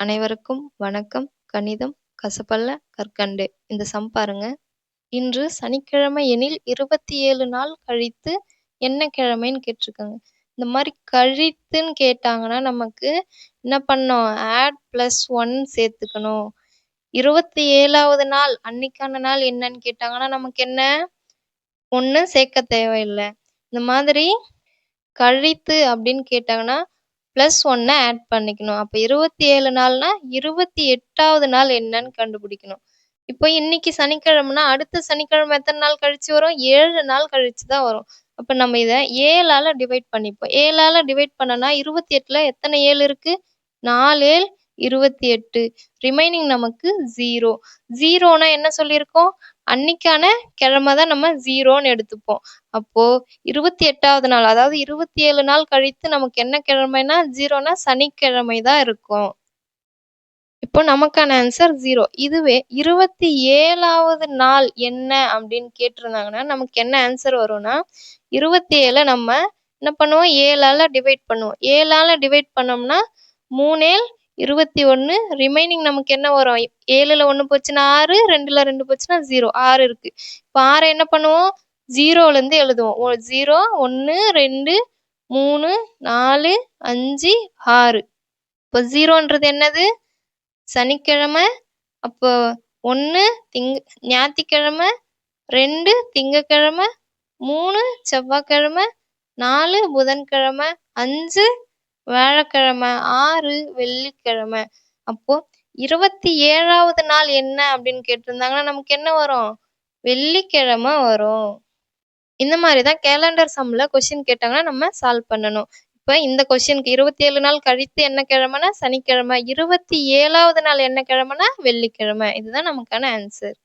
அனைவருக்கும் வணக்கம். கணிதம் கசப்பல்ல கற்கண்டு. இந்த சம் பாருங்க. இன்று சனிக்கிழமை எனில் 27 நாள் கழித்து என்ன கிழமைன்னு கேட்டிருக்காங்க. இந்த மாரி கழித்துன்னு கேட்டாங்கன்னா, நமக்கு என்ன பண்ணணும்? +1 சேர்த்துக்கணும். 27வது நாள் அன்னைக்கான நாள் என்னன்னு கேட்டாங்கன்னா, நமக்கு என்ன? 1 சேர்க்க தேவையில்ல. இந்த மாதிரி கழித்து அப்படின்னு கேட்டாங்கன்னா, +1 ஆட் பண்ணிக்கணும். அப்ப 27 நாள்னா 28வது நாள் என்னன்னு கண்டுபிடிக்கணும். இப்போ இன்னைக்கு சனிக்கிழமைனா, அடுத்த சனிக்கிழமை எத்தன நாள் கழிச்சு வரும்? 7 நாள் கழிச்சு தான் வரும். அப்ப நம்ம இத 7ஆல டிவைட் பண்ணிப்போம். 7ஆல டிவைட் பண்ணனா 28ல எத்தன 7 இருக்கு? 4 7 28. ரிமைனிங் நமக்கு 0. 0னா என்ன சொல்லியிருக்கோம்? அன்னைக்கான கிழமை தான் நம்ம 0ன்னு எடுத்துப்போம். அப்போ 28வது நாள், அதாவது 27 நாள் கழித்து நமக்கு என்ன கிழமைனா 0னா சனிக்கிழமை தான் இருக்கும். இப்போ நமக்கான ஆன்சர் 0. இதுவே 27வது நாள் என்ன அப்படின்னு கேட்டிருந்தாங்கன்னா, நமக்கு என்ன ஆன்சர் வரும்னா, 27 நம்ம என்ன பண்ணுவோம்? 7ஆல டிவைட் பண்ணுவோம். 7ஆல டிவைட் பண்ணோம்னா 3 7 21. ரிமைனிங் நமக்கு என்ன வரும்? 7ல 1 போச்சுன்னா 6, 2ல 2 போச்சுன்னா 0. 6 இருக்கு. இப்ப 6 என்ன பண்ணுவோம்? 0லேருந்து எழுதுவோம். 0 1 2 3 4 5 6. இப்போ 0ன்றது என்னது? சனிக்கிழமை. அப்போ 1 ஞாயிற்றுக்கிழமை, 2 திங்கட்கிழமை, 3 செவ்வாய்க்கிழமை, 4 புதன்கிழமை, 5 வியாழக்கிழமை, 6 வெள்ளிக்கிழமை. அப்போ 27வது நாள் என்ன அப்படின்னு கேட்டிருந்தாங்கன்னா, நமக்கு என்ன வரும்? வெள்ளிக்கிழமை வரும். இந்த மாரி தான் கேலண்டர் சம்ல கொஸ்டின் கேட்டாங்கன்னா, நம்ம சால்வ் பண்ணணும். இப்ப இந்த கொஸ்டினுக்கு 27 நாள் கழித்து என்ன கிழமைனா சனிக்கிழமை. 27வது நாள் என்ன கிழமைனா வெள்ளிக்கிழமை. இதுதான் நமக்கான ஆன்சர்.